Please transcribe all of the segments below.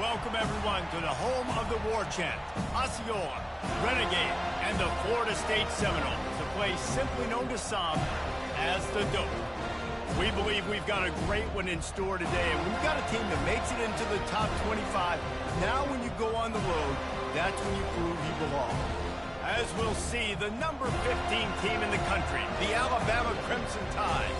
welcome everyone to the home of the war chant, Osceola, Renegade, and the Florida State Seminoles, a place simply known to some as the Dope. We believe we've got a great one in store today, and we've got a team that makes it into the top 25. Now when you go on the road, that's when you prove you belong. As we'll see, the number 15 team in the country, the Alabama Crimson Tide,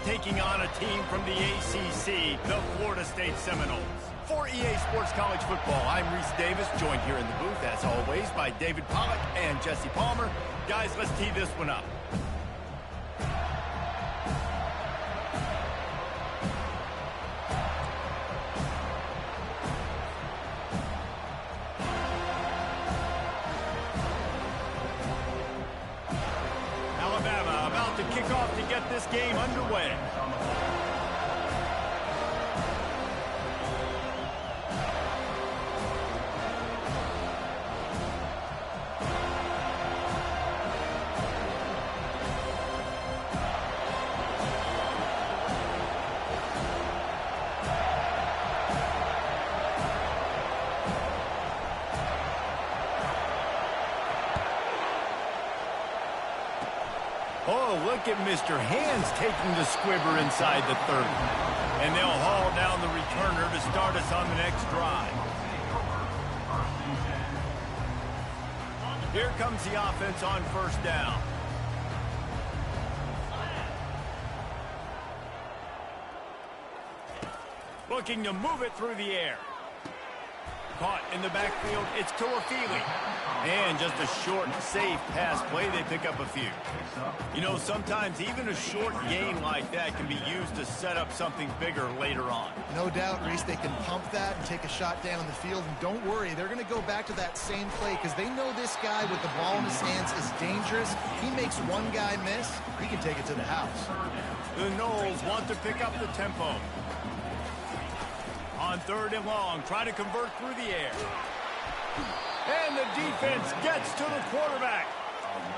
taking on a team from the ACC, the Florida State Seminoles. For EA Sports College Football, I'm Reese Davis, joined here in the booth, as always, by David Pollack and Jesse Palmer. Guys, let's tee this one up. Alabama about to kick off to get this game underway. Oh, look at Mr. Hands taking the squibber inside the 30. And they'll haul down the returner to start us on the next drive. Here comes the offense on first down. Looking to move it through the air. Caught in the backfield, it's Toafili. And just a short, safe pass play, they pick up a few. You know, sometimes even a short gain like that can be used to set up something bigger later on. No doubt, Reese, they can pump that and take a shot down the field. And don't worry, they're going to go back to that same play because they know this guy with the ball in his hands is dangerous. He makes one guy miss, he can take it to the house. The Noles want to pick up the tempo. On third and long, trying to convert through the air. And the defense gets to the quarterback.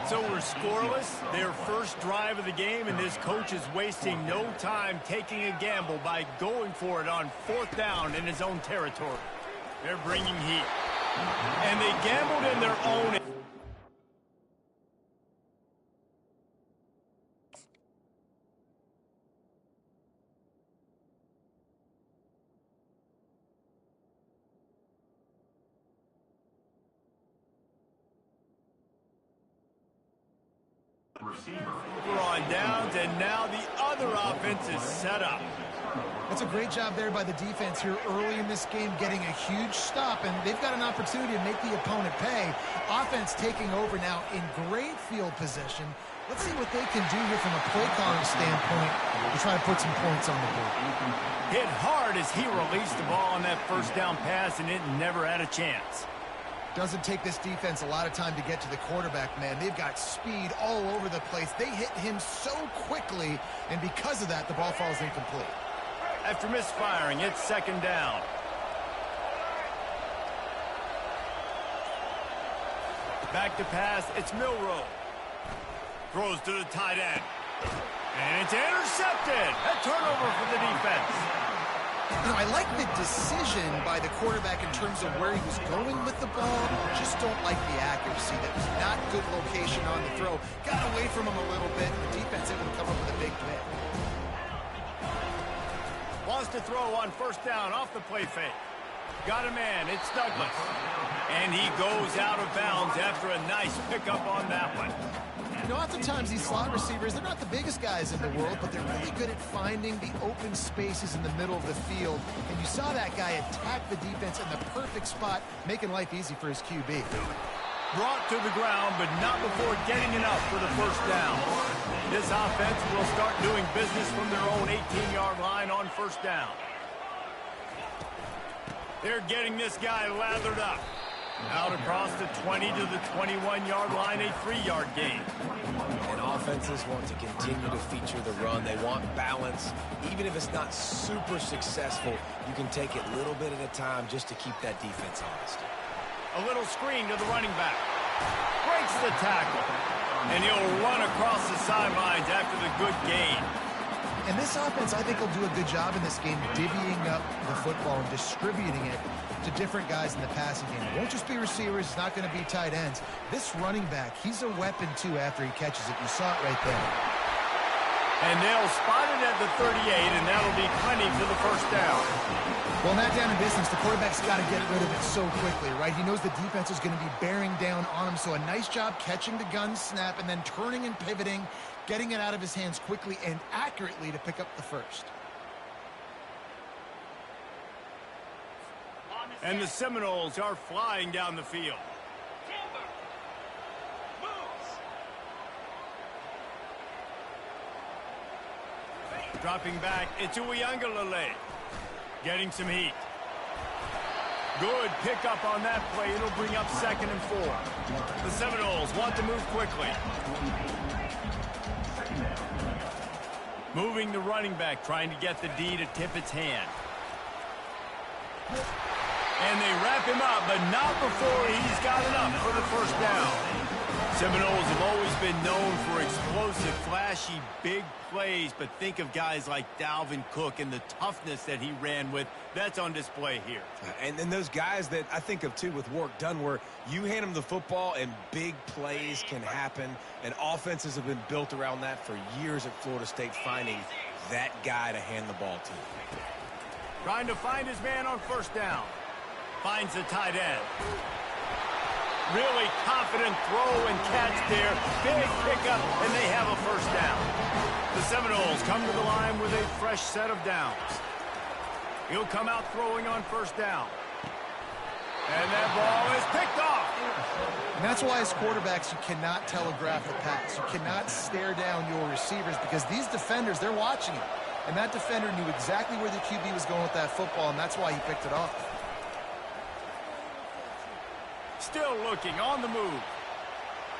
So we're scoreless, their first drive of the game, and this coach is wasting no time taking a gamble by going for it on fourth down in his own territory. They're bringing heat. And they gambled in their own. We're on downs, and now the other offense is set up. That's a great job there by the defense here early in this game, getting a huge stop, and they've got an opportunity to make the opponent pay. Offense taking over now in great field position. Let's see what they can do here from a play calling standpoint to try to put some points on the board. Hit hard as he released the ball on that first down pass, and it never had a chance. Doesn't take this defense a lot of time to get to the quarterback, man. They've got speed all over the place. They hit him so quickly, and because of that, the ball falls incomplete. After misfiring, it's second down. Back to pass, it's Milroe. Throws to the tight end. And it's intercepted. A turnover for the defense. You know, I like the decision by the quarterback in terms of where he was going with the ball. Just don't like the accuracy. That was not good location on the throw. Got away from him a little bit. The defense able to come up with a big pick. Wants to throw on first down off the play fake. Got a man. It's Douglas. And he goes out of bounds after a nice pickup on that one. You know, oftentimes these slot receivers, they're not the biggest guys in the world, but they're really good at finding the open spaces in the middle of the field. And you saw that guy attack the defense in the perfect spot, making life easy for his QB. Brought to the ground, but not before getting enough for the first down. This offense will start doing business from their own 18-yard line on first down. They're getting this guy lathered up. Out across the 20 to the 21-yard line, a 3-yard gain. And offenses want to continue to feature the run. They want balance. Even if it's not super successful, you can take it a little bit at a time just to keep that defense honest. A little screen to the running back. Breaks the tackle. And he'll run across the sidelines after the good gain. And this offense, I think, will do a good job in this game divvying up the football and distributing it to different guys in the passing game. It won't just be receivers. It's not going to be tight ends. This running back, he's a weapon, too, after he catches it. You saw it right there. And they'll spot it at the 38, and that'll be plenty for the first down. Well, not down in business. The quarterback's got to get rid of it so quickly, right? He knows the defense is going to be bearing down on him, so a nice job catching the gun snap and then turning and pivoting, getting it out of his hands quickly and accurately to pick up the first. And the Seminoles are flying down the field. Dropping back, it's Uiagalelei. Getting some heat. Good pickup on that play. It'll bring up 2nd and 4. The Seminoles want to move quickly. Moving the running back, trying to get the D to tip its hand. And they wrap him up, but not before he's got enough for the first down. Seminoles have always been known for explosive, flashy, big plays, but think of guys like Dalvin Cook and the toughness that he ran with. That's on display here. And then those guys that I think of, too, with Warrick Dunn, where you hand them the football and big plays can happen, and offenses have been built around that for years at Florida State, finding that guy to hand the ball to. Trying to find his man on first down. Finds the tight end. Really confident throw and catch there. Big pickup, and they have a first down. The Seminoles come to the line with a fresh set of downs. He'll come out throwing on first down. And that ball is picked off. And that's why as quarterbacks, you cannot telegraph the pass. You cannot stare down your receivers because these defenders, they're watching it. And that defender knew exactly where the QB was going with that football, and that's why he picked it off. Still looking on the move.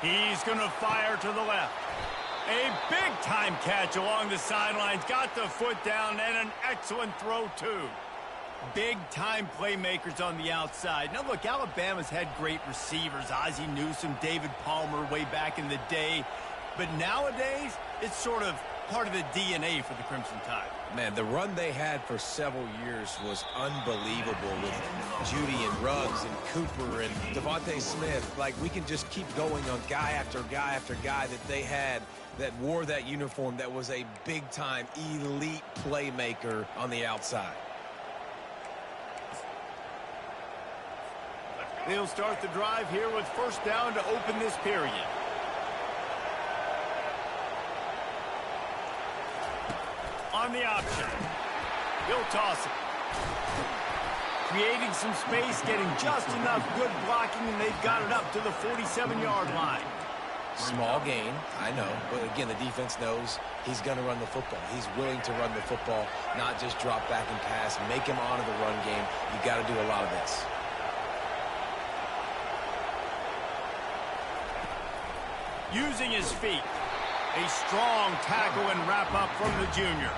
He's going to fire to the left. A big-time catch along the sidelines. Got the foot down and an excellent throw, too. Big-time playmakers on the outside. Now, look, Alabama's had great receivers. Ozzie Newsome, David Palmer way back in the day. But nowadays, it's sort of part of the DNA for the Crimson Tide. Man, the run they had for several years was unbelievable with Judy and Ruggs and Cooper and Devontae Smith. Like, we can just keep going on guy after guy after guy that they had that wore that uniform that was a big-time elite playmaker on the outside. They'll start the drive here with first down to open this period. On the option. He'll toss it. Creating some space, getting just enough good blocking, and they've got it up to the 47-yard line. Small gain, I know. But again, the defense knows he's going to run the football. He's willing to run the football, not just drop back and pass, make him honor the run game. You got to do a lot of this. Using his feet. A strong tackle and wrap up from the junior.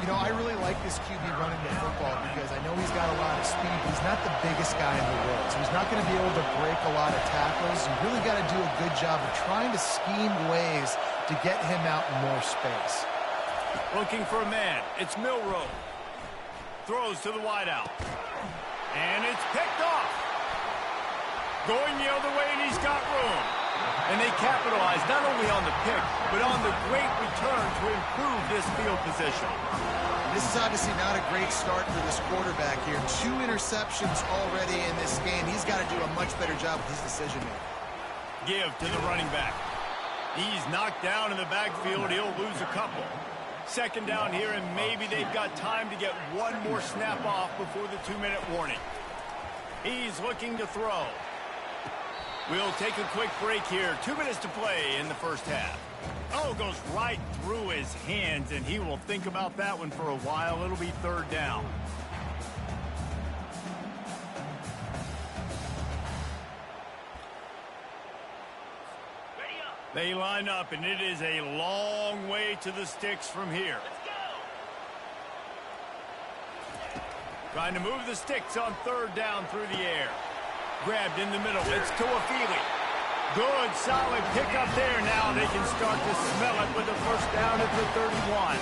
You know, I really like this QB running the football because I know he's got a lot of speed. He's not the biggest guy in the world, so he's not going to be able to break a lot of tackles. You really got to do a good job of trying to scheme ways to get him out in more space. Looking for a man. It's Milroe. Throws to the wideout. And it's picked off. Going the other way, and he's got room. And they capitalize not only on the pick, but on the great return to improve this field position. This is obviously not a great start for this quarterback here. 2 interceptions already in this game. He's got to do a much better job with his decision-making. Give to the running back. He's knocked down in the backfield. He'll lose a couple. Second down here, and maybe they've got time to get one more snap off before the 2-minute warning. He's looking to throw. We'll take a quick break here. 2 minutes to play in the first half. Oh, goes right through his hands, and he will think about that one for a while. It'll be third down. They line up, and it is a long way to the sticks from here. Trying to move the sticks on third down through the air. Grabbed in the middle. It's Toafili. Good, solid pickup there. Now they can start to smell it with the first down at the 31.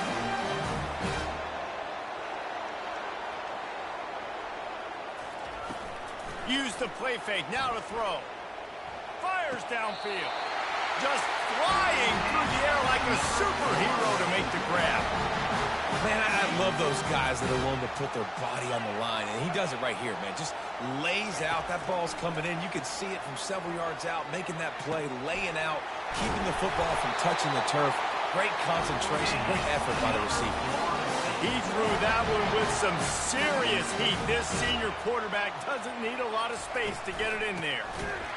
Use the play fake, now to throw. Fires downfield. Just flying through the air like a superhero to make the grab. Man, I love those guys that are willing to put their body on the line, and he does it right here, man. Just lays out. That ball's coming in. You can see it from several yards out, making that play, laying out, keeping the football from touching the turf. Great concentration, great effort by the receiver. He threw that one with some serious heat. This senior quarterback doesn't need a lot of space to get it in there.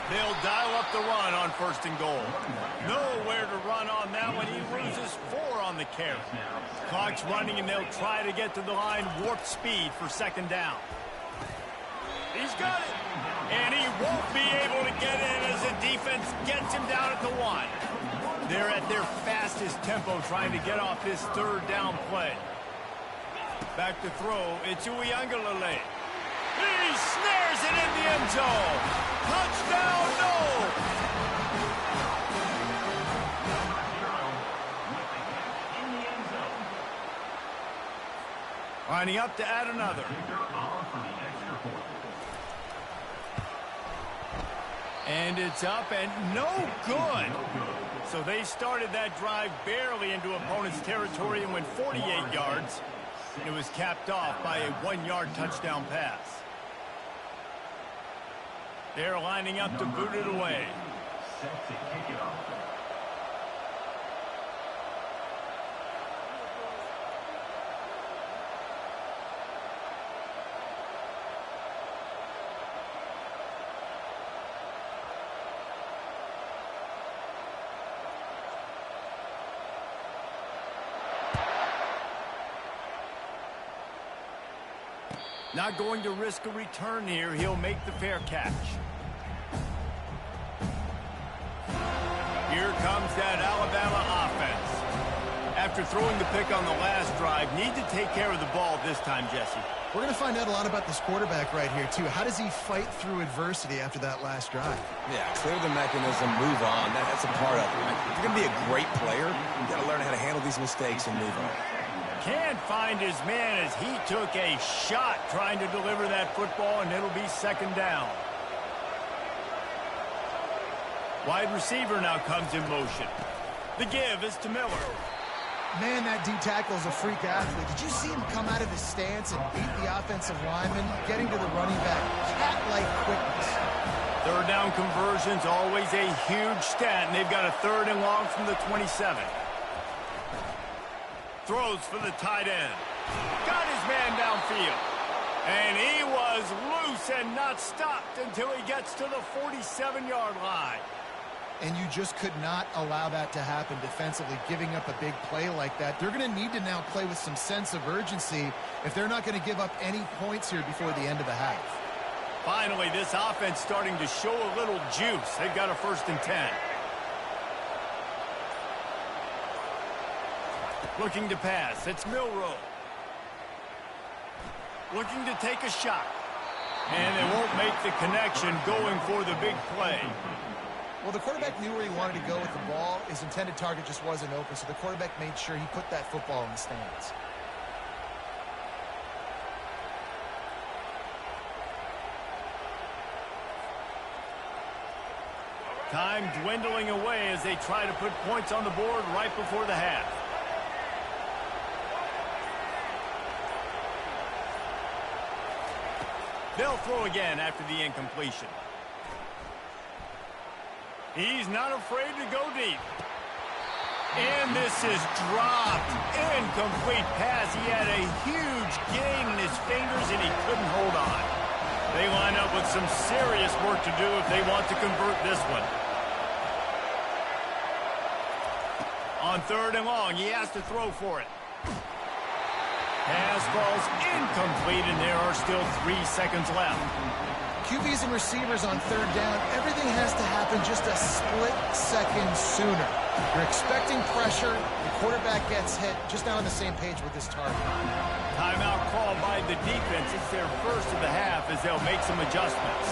They'll dial up the run on 1st and goal. Nowhere to run on that one. He loses 4 on the carry. Clock's running, and they'll try to get to the line warp speed for 2nd down. He's got it. And he won't be able to get in as the defense gets him down at the 1. They're at their fastest tempo trying to get off this 3rd down play. Back to throw, it's Uiagalelei. He snares it in the end zone. Touchdown, no! Lining up to add another. And it's up and no good. So they started that drive barely into opponent's territory and went 48 yards. It was capped off by a 1-yard touchdown pass. They're lining up to boot it away. Set to kick it off. Not going to risk a return here. He'll make the fair catch. Here comes that Alabama offense. After throwing the pick on the last drive, need to take care of the ball this time, Jesse. We're going to find out a lot about this quarterback right here, too. How does he fight through adversity after that last drive? Yeah, clear the mechanism, move on. That's a part of it. Right? If you're going to be a great player, you've got to learn how to handle these mistakes and move on. Can't find his man as he took a shot trying to deliver that football, and it'll be 2nd down. Wide receiver now comes in motion. The give is to Miller. Man, that D-tackle is a freak athlete. Did you see him come out of his stance and beat the offensive lineman, getting to the running back? Cat-like quickness. 3rd down conversions, always a huge stat, and they've got a 3rd and long from the 27. Throws for the tight end. Got his man downfield. And he was loose and not stopped until he gets to the 47-yard line. And you just could not allow that to happen defensively, giving up a big play like that. They're going to need to now play with some sense of urgency if they're not going to give up any points here before the end of the half. Finally, this offense starting to show a little juice. They've got a 1st and 10. Looking to pass. It's Milroe. Looking to take a shot. And they won't make the connection going for the big play. Well, the quarterback knew where he wanted to go with the ball. His intended target just wasn't open, so the quarterback made sure he put that football in the stands. Time dwindling away as they try to put points on the board right before the half. They'll throw again after the incompletion. He's not afraid to go deep. And this is dropped. Incomplete pass. He had a huge gain in his fingers and he couldn't hold on. They line up with some serious work to do if they want to convert this one. On 3rd and long, he has to throw for it. Pass falls incomplete, and there are still 3 seconds left. QBs and receivers on 3rd down, everything has to happen just a split second sooner. You're expecting pressure, the quarterback gets hit, just not on the same page with this target. Timeout called by the defense. It's their first of the half as they'll make some adjustments.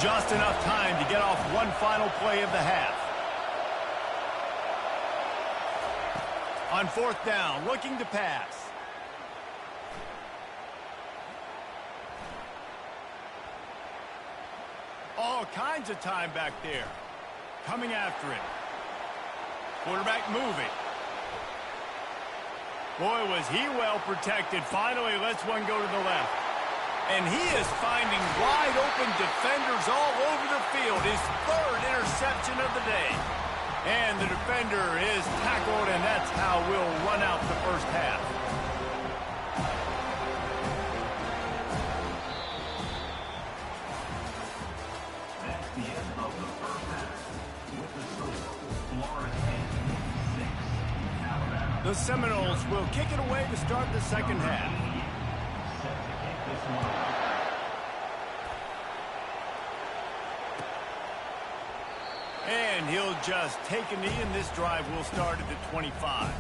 Just enough time to get off one final play of the half. On 4th down, looking to pass. All kinds of time back there. Coming after it. Quarterback moving. Boy, was he well protected. Finally lets one go to the left. And he is finding wide open defenders all over the field. His third interception of the day. And the defender is tackled, and that's how we'll run out the first half. That's the end of the first half. With the score, Florida 6, Alabama. The Seminoles will kick it away to start the second half. Set to kick this one off. And he'll just take a knee, and this drive will start at the 25.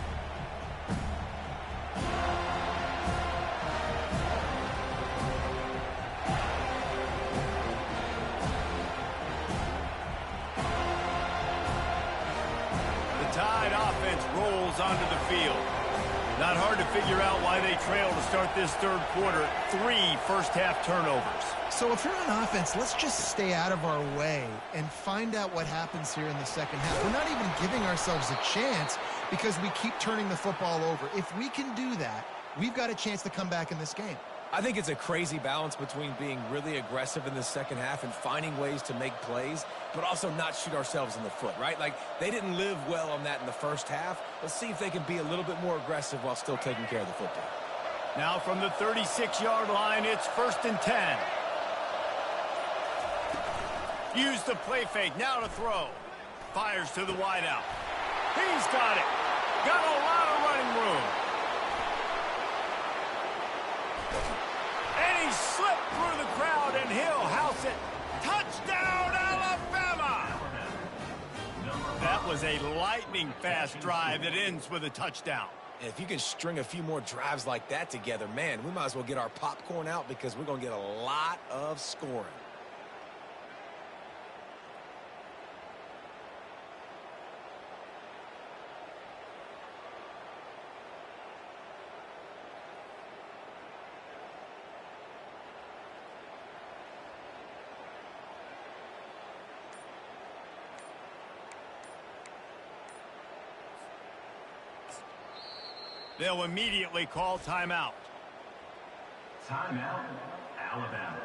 The Tide offense rolls onto the field. Not hard to figure out why they trail to start this third quarter. 3 first-half turnovers. So if you're on offense, let's just stay out of our way and find out what happens here in the second half. We're not even giving ourselves a chance because we keep turning the football over. If we can do that, we've got a chance to come back in this game. I think it's a crazy balance between being really aggressive in the second half and finding ways to make plays, but also not shoot ourselves in the foot, right? Like, they didn't live well on that in the first half. Let's see if they can be a little bit more aggressive while still taking care of the football. Now from the 36-yard line, it's 1st and 10. Use the play fake, now to throw. Fires to the wideout. He's got it. Got a lot of running room. And he slipped through the crowd, and he'll house it. Touchdown, Alabama! That was a lightning-fast drive that ends with a touchdown. And if you can string a few more drives like that together, man, we might as well get our popcorn out because we're going to get a lot of scoring. They'll immediately call timeout. Timeout, Alabama.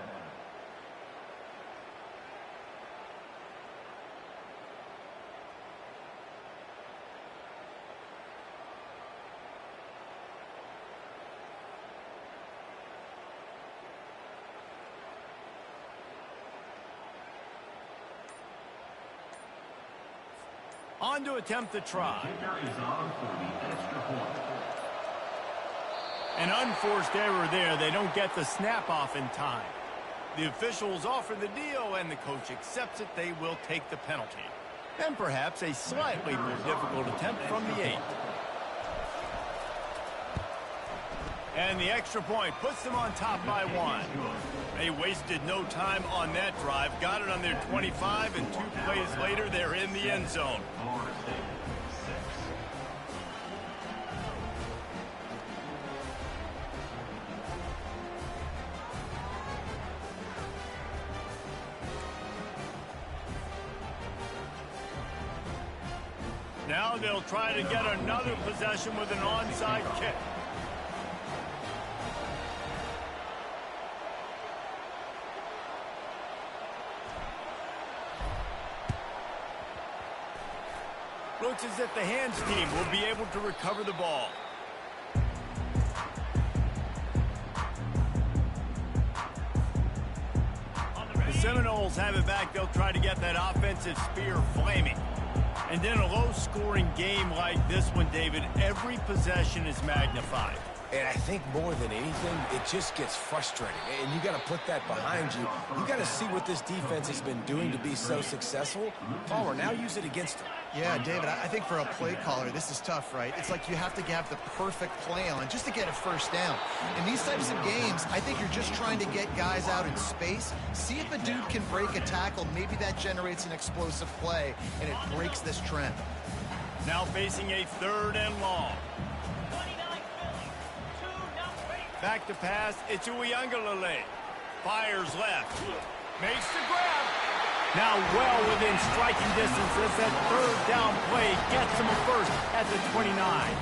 On to attempt the try. Kicker is on for the extra point. An unforced error there. They don't get the snap off in time. The officials offer the deal, and the coach accepts it. They will take the penalty. And perhaps a slightly more difficult attempt from the 8. And the extra point puts them on top by 1. They wasted no time on that drive. Got it on their 25, and 2 plays later, they're in the end zone. Florida State 6. Now they'll try to get another possession with an onside kick. Looks as if the hands team will be able to recover the ball. The Seminoles have it back. They'll try to get that offensive spear flaming. And in a low-scoring game like this one, David, every possession is magnified. And I think more than anything, it just gets frustrating. And you got to put that behind you. You got to see what this defense has been doing to be so successful. Palmer, now use it against them. Yeah, David, I think for a play caller, this is tough, right? It's like you have to have the perfect play on just to get a first down. In these types of games, I think you're just trying to get guys out in space, see if a dude can break a tackle. Maybe that generates an explosive play, and it breaks this trend. Now facing a 3rd and long. Back to pass, it's Uiagalelei. Fires left. Makes the grab. Now well within striking distance as that third down play gets him a first at the 29.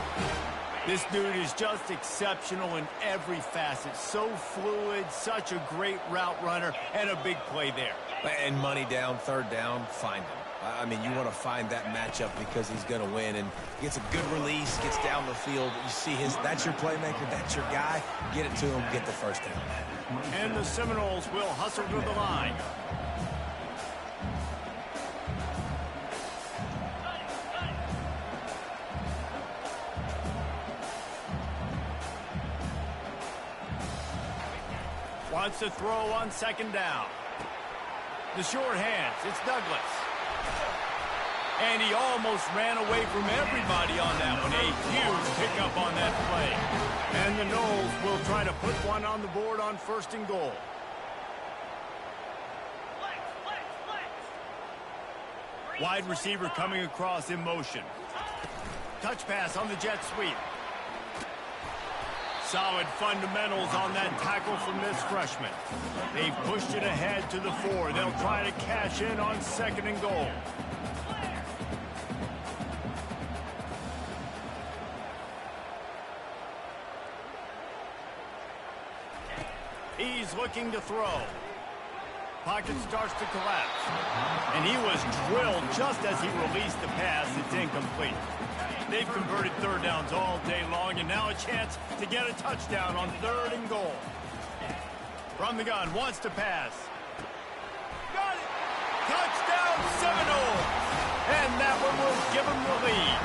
This dude is just exceptional in every facet. So fluid, such a great route runner, and a big play there. And money down, third down, find him. I mean, you want to find that matchup because he's going to win. And gets a good release, gets down the field. You see that's your playmaker, that's your guy. Get it to him, get the first down. And the Seminoles will hustle to the line. Wants to throw on second down. The short hands, it's Douglas. And he almost ran away from everybody on that one. A huge pickup on that play. And the Noles will try to put one on the board on first and goal. Wide receiver coming across in motion. Touch pass on the jet sweep. Solid fundamentals on that tackle from this freshman. They've pushed it ahead to the 4. They'll try to cash in on second and goal. He's looking to throw. Pocket starts to collapse. And he was drilled just as he released the pass. It's incomplete. They've converted third downs all day long, and now a chance to get a touchdown on third and goal. From the gun, wants to pass. Got it! Touchdown Seminoles! And that one will give them the lead.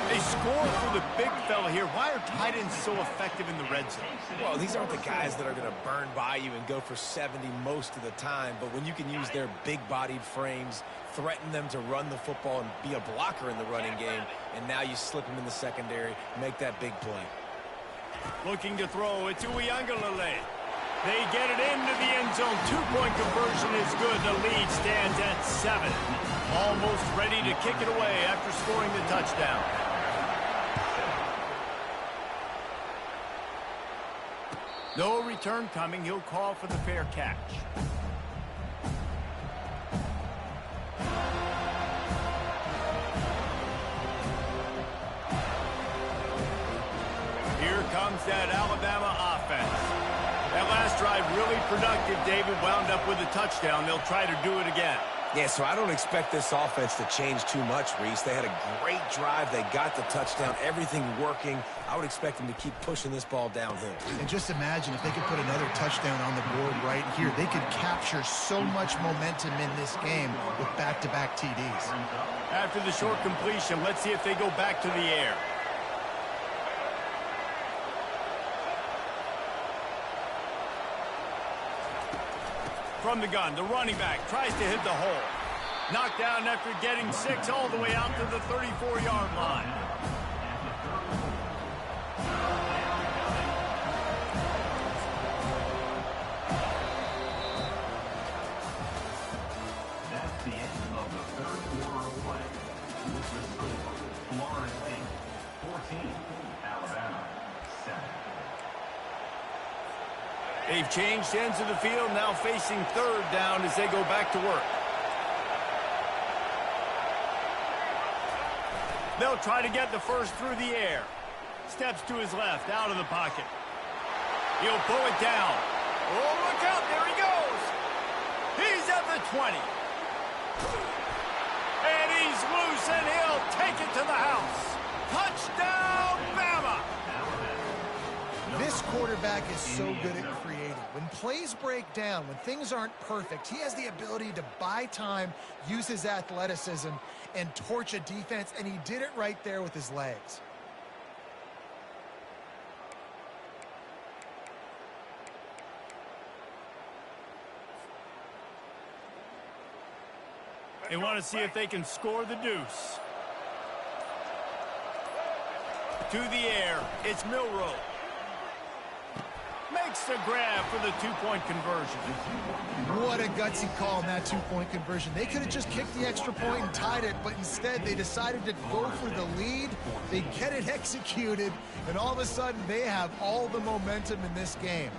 They score for the big fella here. Why are tight ends so effective in the red zone? Well, these aren't the guys that are going to burn by you and go for 70 most of the time, but when you can use their big-bodied frames, threaten them to run the football and be a blocker in the running game, and now you slip them in the secondary, make that big play. Looking to throw, it's Uiagalelei. They get it into the end zone. Two-point conversion is good. The lead stands at 7. Almost ready to kick it away after scoring the touchdown. No return coming. He'll call for the fair catch. Here comes that Alabama offense. That last drive really productive. David wound up with a touchdown. They'll try to do it again. Yeah, so I don't expect this offense to change too much, Reese. They had a great drive. They got the touchdown. Everything working. I would expect them to keep pushing this ball downhill. And just imagine if they could put another touchdown on the board right here. They could capture so much momentum in this game with back-to-back TDs. After the short completion, let's see if they go back to the air. From the gun, the running back tries to hit the hole. Knocked down after getting 6 all the way out to the 34-yard line. That's the end of the third quarter of play. With the score, Florida State 14, Alabama 7. They've changed ends of the field, now facing third down as they go back to work. They'll try to get the first through the air. Steps to his left, out of the pocket. He'll pull it down. Oh, look out, there he goes. He's at the 20. And he's loose, and he'll take it to the house. Touchdown, Bama! This quarterback is so good at creating. When plays break down, when things aren't perfect, he has the ability to buy time, use his athleticism, and torch a defense, and he did it right there with his legs. They want to see if they can score the deuce. To the air, it's Milroe. Makes the grab for the two-point conversion. What a gutsy call in that two-point conversion. They could have just kicked the extra point and tied it, but instead they decided to go for the lead. They get it executed, and all of a sudden they have all the momentum in this game.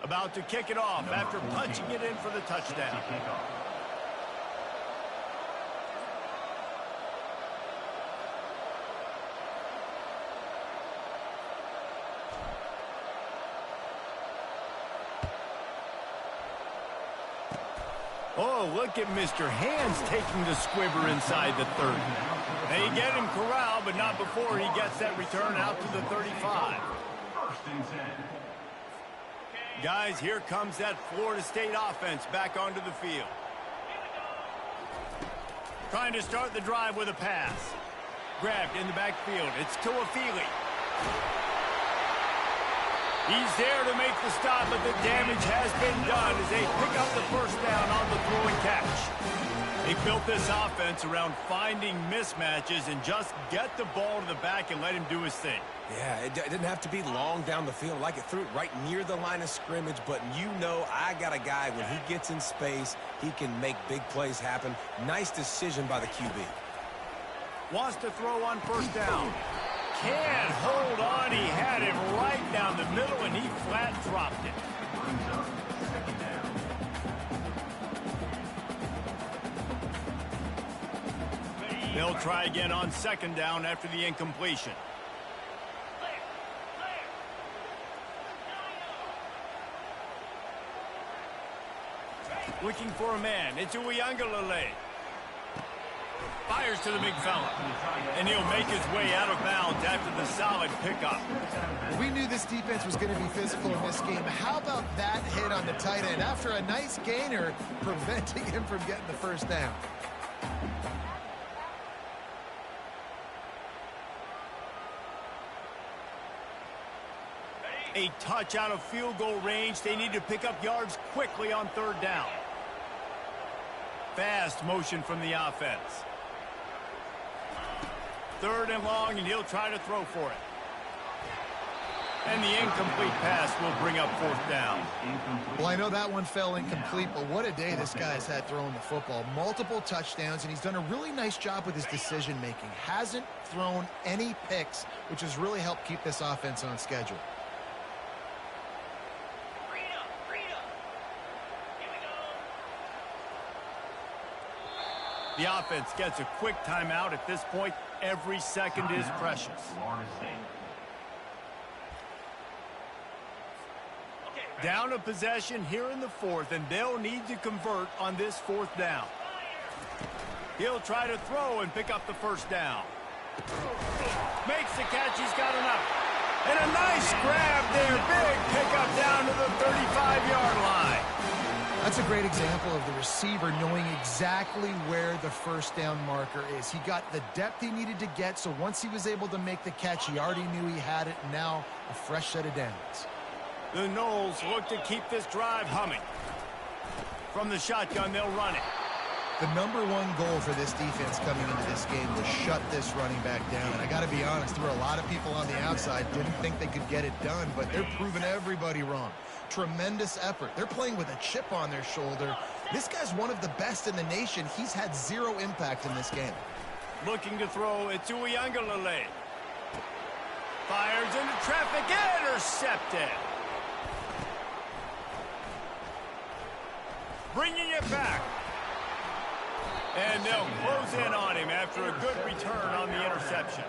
About to kick it off after punching it in for the touchdown. Oh, look at Mr. Hands taking the squibber inside the 30. They get him corralled, but not before he gets that return out to the 35. Guys, here comes that Florida State offense back onto the field. Trying to start the drive with a pass. Grabbed in the backfield. It's Tuafili. He's there to make the stop, but the damage has been done as they pick up the first down on the throw and catch. They built this offense around finding mismatches and just get the ball to the back and let him do his thing. Yeah, it didn't have to be long down the field. Like it threw it right near the line of scrimmage, but you know I got a guy, when he gets in space, he can make big plays happen. Nice decision by the QB. Wants to throw on first down. Can't hold on. He had him right down the middle, and he flat dropped it. They'll try again on second down after the incompletion. Looking for a man. It's Uiagalelei. Fires to the big fella. And he'll make his way out of bounds after the solid pickup. We knew this defense was going to be physical in this game. How about that hit on the tight end after a nice gainer preventing him from getting the first down? A touch out of field goal range. They need to pick up yards quickly on third down. Fast motion from the offense. Third and long, and he'll try to throw for it. And the incomplete pass will bring up fourth down. Well, I know that one fell incomplete, but what a day this guy's had throwing the football. Multiple touchdowns, and he's done a really nice job with his decision-making. Hasn't thrown any picks, which has really helped keep this offense on schedule. The offense gets a quick timeout. At this point, every second is precious. Down a possession here in the fourth, and they'll need to convert on this fourth down. He'll try to throw and pick up the first down. Makes the catch. He's got enough. And a nice grab there. Big pickup down to the 35-yard line. That's a great example of the receiver knowing exactly where the first down marker is. He got the depth he needed to get, so once he was able to make the catch, he already knew he had it, and now a fresh set of downs. The Noles look to keep this drive humming. From the shotgun, they'll run it. The number one goal for this defense coming into this game was shut this running back down. And I got to be honest, there were a lot of people on the outside didn't think they could get it done, but they're proving everybody wrong. Tremendous effort. They're playing with a chip on their shoulder. This guy's one of the best in the nation. He's had zero impact in this game. Looking to throw, it's Uiagalelei. Fires into traffic, intercepted. Bringing it back. And they'll close in on him after a good return on the interception.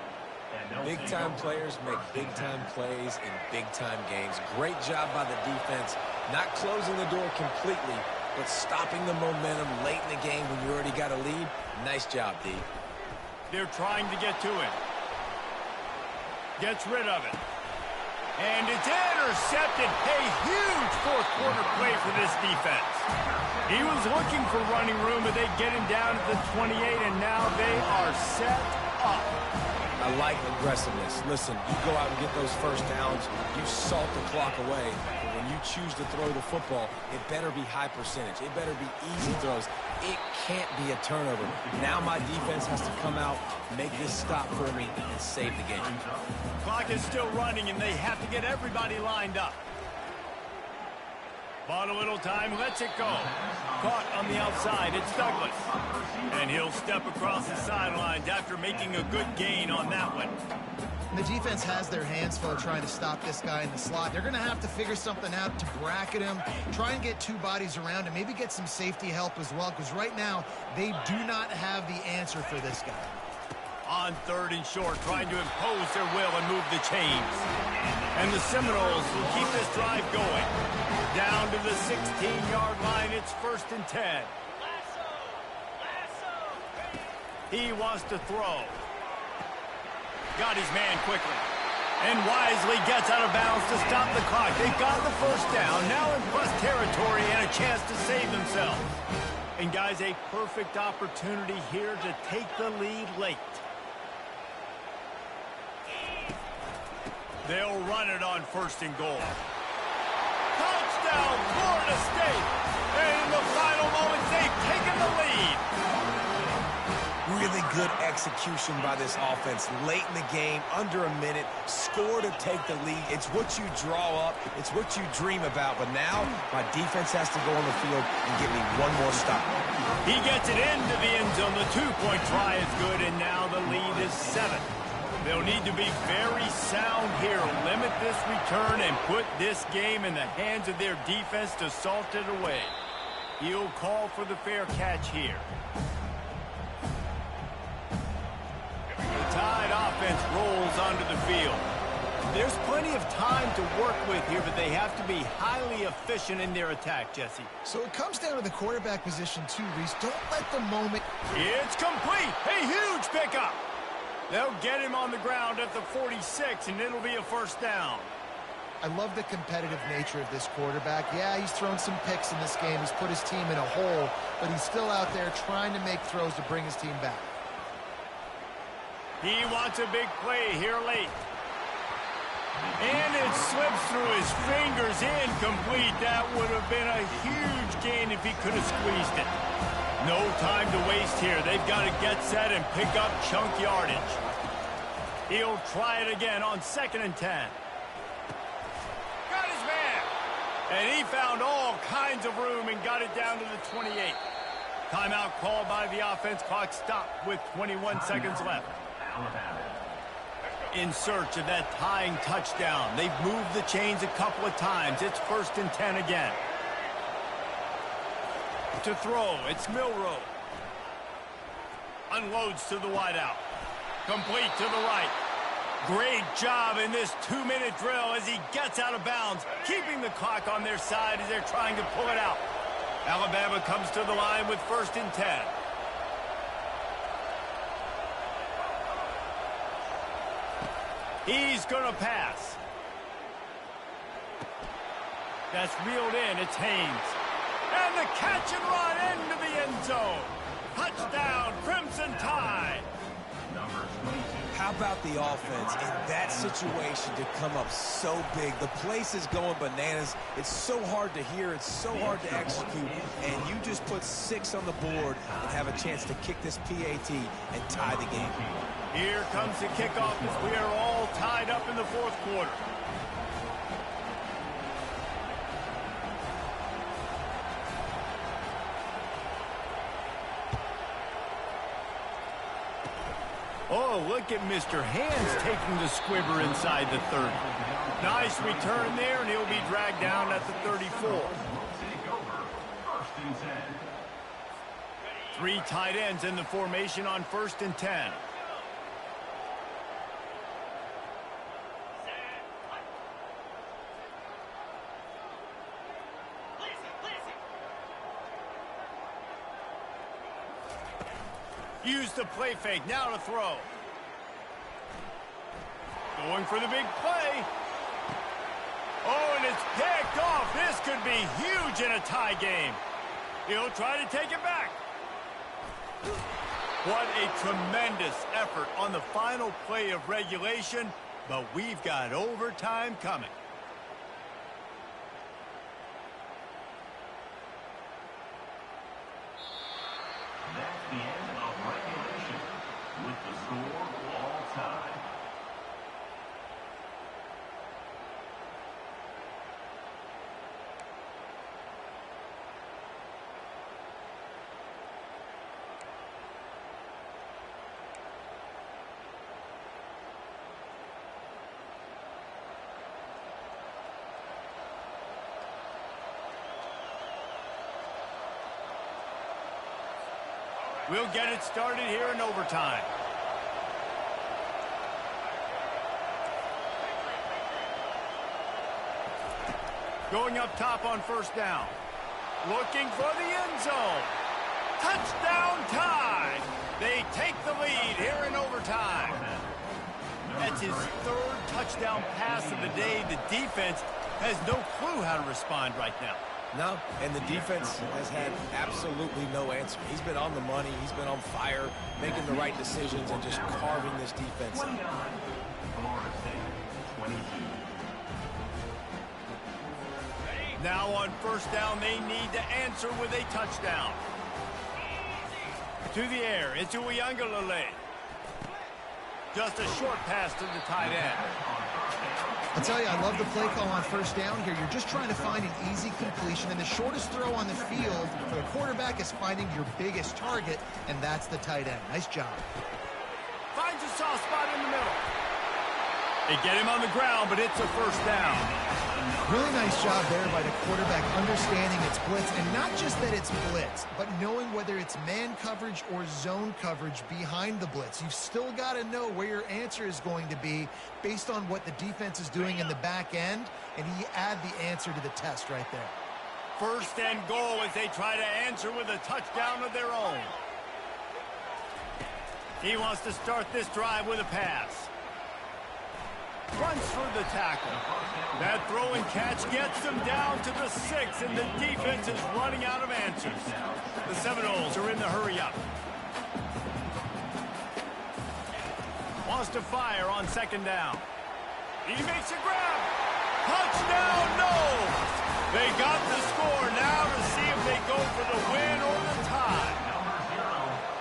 Big-time players make big-time plays in big-time games. Great job by the defense, not closing the door completely, but stopping the momentum late in the game when you already got a lead. Nice job, D. They're trying to get to it. Gets rid of it. And it's intercepted. A huge fourth-quarter play for this defense. He was looking for running room, but they get him down at the 28, and now they are set up. I like aggressiveness. Listen, you go out and get those first downs, you salt the clock away. But when you choose to throw the football, it better be high percentage. It better be easy throws. It can't be a turnover. Now my defense has to come out, make this stop for me, and save the game. Clock is still running, and they have to get everybody lined up. Bought a little time, lets it go. Caught on the outside, it's Douglas. And he'll step across the sidelines after making a good gain on that one. The defense has their hands full trying to stop this guy in the slot. They're going to have to figure something out to bracket him, try and get two bodies around him, maybe get some safety help as well, because right now they do not have the answer for this guy. On 3rd and short, trying to impose their will and move the chains. And the Seminoles will keep this drive going. Down to the 16-yard line, it's 1st and 10. He wants to throw. Got his man quickly. And wisely gets out of bounds to stop the clock. They've got the first down, now in plus territory and a chance to save themselves. And guys, a perfect opportunity here to take the lead late. They'll run it on 1st and goal. Touchdown, Florida State! And in the final moments, they've taken the lead. Really good execution by this offense. Late in the game, under a minute, score to take the lead. It's what you draw up. It's what you dream about. But now, my defense has to go on the field and get me one more stop. He gets it into the end zone. The two-point try is good, and now the lead is 7. They'll need to be very sound here, limit this return, and put this game in the hands of their defense to salt it away. He'll call for the fair catch here. The Tide offense rolls onto the field. There's plenty of time to work with here, but they have to be highly efficient in their attack, Jesse. So it comes down to the quarterback position too, Reese. Don't let the moment... It's complete. A huge pickup. They'll get him on the ground at the 46, and it'll be a 1st down. I love the competitive nature of this quarterback. Yeah, he's thrown some picks in this game. He's put his team in a hole, but he's still out there trying to make throws to bring his team back. He wants a big play here late. And it slips through his fingers, incomplete. That would have been a huge gain if he could have squeezed it. No time to waste here. They've got to get set and pick up chunk yardage. He'll try it again on 2nd and 10. Got his man. And he found all kinds of room and got it down to the 28. Timeout called by the offense. Clock stopped with 21 seconds left. In search of that tying touchdown. They've moved the chains a couple of times. It's 1st and 10 again. To throw, it's Milroe. Unloads to the wideout. Complete to the right. Great job in this 2-minute drill as he gets out of bounds, keeping the clock on their side as they're trying to pull it out. Alabama comes to the line with 1st and 10. He's going to pass. That's reeled in. It's Haynes. And the catch and run into the end zone. Touchdown, Crimson Tide. How about the offense in that situation to come up so big? The place is going bananas. It's so hard to hear. It's so hard to execute. And you just put 6 on the board and have a chance to kick this PAT and tie the game. Here comes the kickoff as we are all tied up in the 4th quarter. Oh, look at Mr. Hands taking the squibber inside the 30. Nice return there, and he'll be dragged down at the 34. 3 tight ends in the formation on 1st and 10. Use the play fake, now to throw. Going for the big play. Oh, and it's picked off. This could be huge in a tie game. He'll try to take it back. What a tremendous effort on the final play of regulation, but we've got overtime coming. That's the end of regulation with the score all time. We'll get it started here in overtime. Going up top on first down. Looking for the end zone. Touchdown tie. They take the lead here in overtime. That's his third touchdown pass of the day. The defense has no clue how to respond right now. No, and the defense has had absolutely no answer. He's been on the money. He's been on fire, making the right decisions and just carving this defense up. Florida State, 22. Now on first down, they need to answer with a touchdown. To the air, into Uiagalelei. Just a short pass to the tight end. I'll tell you, I love the play call on first down here. You're just trying to find an easy completion, and the shortest throw on the field for the quarterback is finding your biggest target, and that's the tight end. Nice job. Finds a soft spot in the middle. They get him on the ground, but it's a first down. Really nice job there by the quarterback understanding it's blitz, and not just that it's blitz, but knowing whether it's man coverage or zone coverage behind the blitz. You've still got to know where your answer is going to be based on what the defense is doing in the back end, and he add the answer to the test right there. First and goal as they try to answer with a touchdown of their own. He wants to start this drive with a pass. Runs for the tackle. That throw and catch gets them down to the 6, and the defense is running out of answers. The Seminoles are in the hurry-up. Wants to fire on second down. He makes a grab. Touchdown, no! They got the score. Now to see if they go for the win or the tie.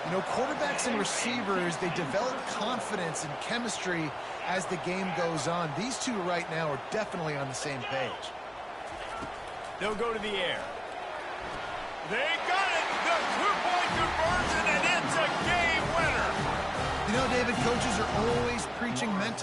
You know, quarterbacks and receivers, they develop confidence and chemistry as the game goes on. These two right now are definitely on the same page. They'll go to the air. They got it! The two-point conversion, and it's a game winner! You know, David, coaches are always preaching mental